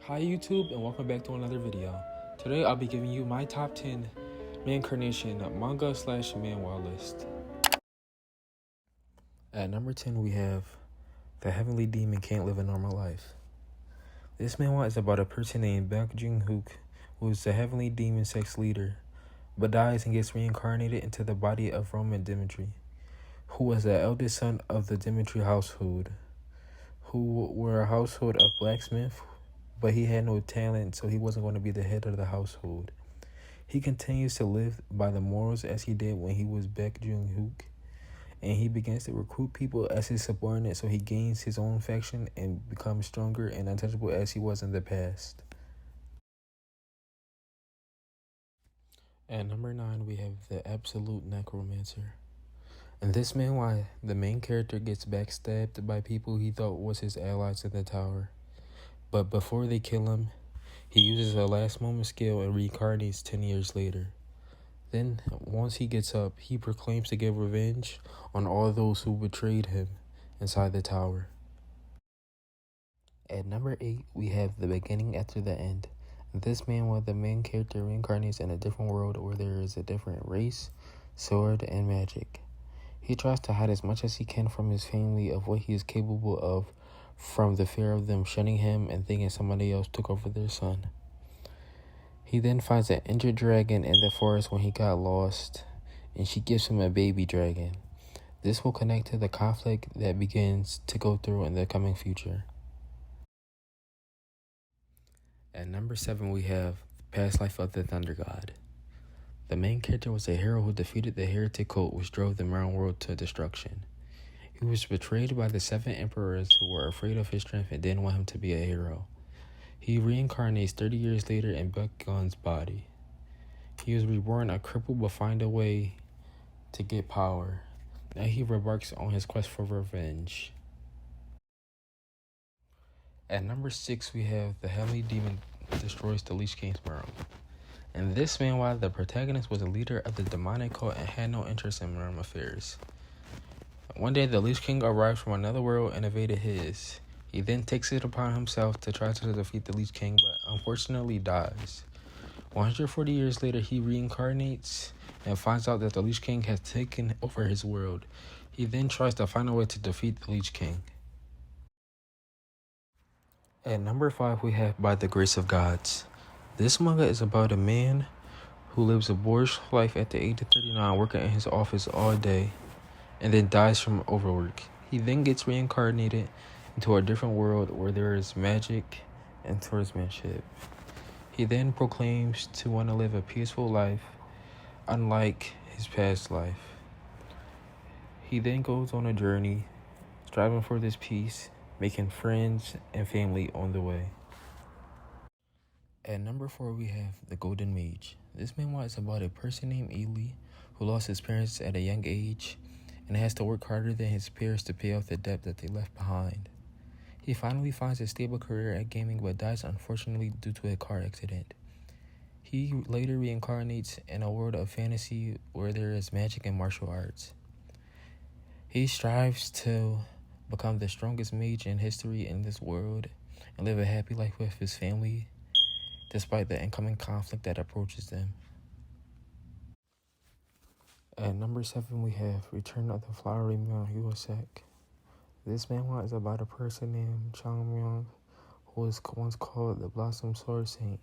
Hi YouTube and welcome back to another video. Today I'll be giving you my top 10 Reincarnation manga slash manhwa list. At number 10 we have The Heavenly Demon Can't Live a Normal Life. This manhwa is about a person named Baek Jung-hook who is the heavenly demon sex leader but dies and gets reincarnated into the body of Roman Dimitri, who was the eldest son of the Dimitri household, who were a household of blacksmith, but he had no talent, so he wasn't going to be the head of the household. He continues to live by the morals as he did when he was Baek Jung-hook, and he begins to recruit people as his subordinate so he gains his own faction and becomes stronger and untouchable as he was in the past. At number 9 we have The Absolute Necromancer. In this manhwa, the main character gets backstabbed by people he thought was his allies in the tower. But before they kill him, he uses a last moment skill and reincarnates 10 years later. Then, once he gets up, he proclaims to get revenge on all those who betrayed him inside the tower. At number 8, we have The Beginning After the End. In this manhwa, the main character reincarnates in a different world where there is a different race, sword, and magic. He tries to hide as much as he can from his family of what he is capable of, from the fear of them shunning him and thinking somebody else took over their son. He then finds an injured dragon in the forest when he got lost, and she gives him a baby dragon. This will connect to the conflict that begins to go through in the coming future. At number 7 we have Past Life of the Thunder God. The main character was a hero who defeated the heretic cult which drove the modern world to destruction. He was betrayed by the 7 emperors who were afraid of his strength and didn't want him to be a hero. He reincarnates 30 years later in Baekgun's body. He was reborn a cripple but find a way to get power. Now he embarks on his quest for revenge. At number 6 we have The Heavenly Demon Destroys the Lich King's realm. In this manhwa, the protagonist was a leader of the demonic cult and had no interest in realm affairs. One day the Lich King arrived from another world and invaded his. He then takes it upon himself to try to defeat the Lich King, but unfortunately dies. 140 years later, he reincarnates and finds out that the Lich King has taken over his world. He then tries to find a way to defeat the Lich King. At number 5, we have By the Grace of Gods. This manga is about a man who lives a boorish life at the age of 39, working in his office all day, and then dies from overwork. He then gets reincarnated into a different world where there is magic and swordsmanship. He then proclaims to want to live a peaceful life, unlike his past life. He then goes on a journey, striving for this peace, making friends and family on the way. At number 4, we have The Golden Mage. This manhwa is about a person named Ely who lost his parents at a young age and has to work harder than his peers to pay off the debt that they left behind. He finally finds a stable career at gaming but dies unfortunately due to a car accident. He later reincarnates in a world of fantasy where there is magic and martial arts. He strives to become the strongest mage in history in this world and live a happy life with his family, despite the incoming conflict that approaches them. At number 7, we have Return of the Flowery Manhwa. This manhwa is about a person named Changmyong who was once called the Blossom Sword Saint.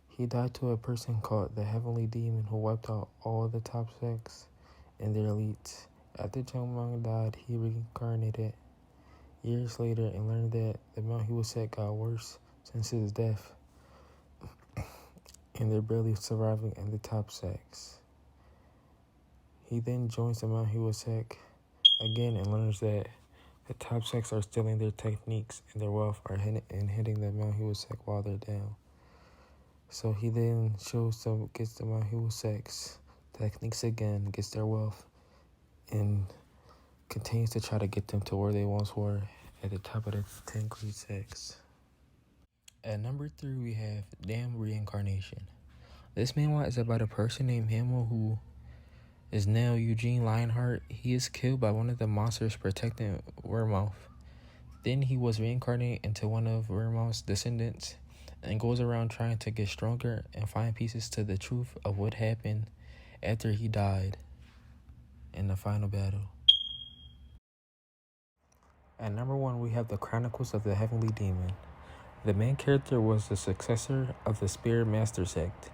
He died to a person called the Heavenly Demon who wiped out all the top sects and their elites. After Changmyong died, he reincarnated years later and learned that the Manhwa sect got worse since his death, and they're barely surviving in the top sects. He then joins the Manhwa sect again and learns that the top sects are stealing their techniques and their wealth are hitting the Manhwa sect while they're down. So he then gets the Manhwa sect's techniques again, gets their wealth, and continues to try to get them to where they once were at the top of the 10 great sects. At number 3, we have Damn Reincarnation. This manhwa is about a person named Hamill who is now Eugene Lionheart. He is killed by one of the monsters protecting Wearmouth. Then he was reincarnated into one of Ramon's descendants and goes around trying to get stronger and find pieces to the truth of what happened after he died in the final battle. At number 1, we have the Chronicles of the Heavenly Demon. The main character was the successor of the Spirit Master sect.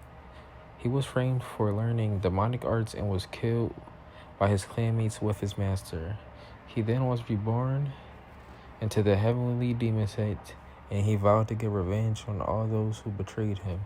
He was framed for learning demonic arts and was killed by his clanmates with his master. He then was reborn into the Heavenly Demon sect, and he vowed to get revenge on all those who betrayed him.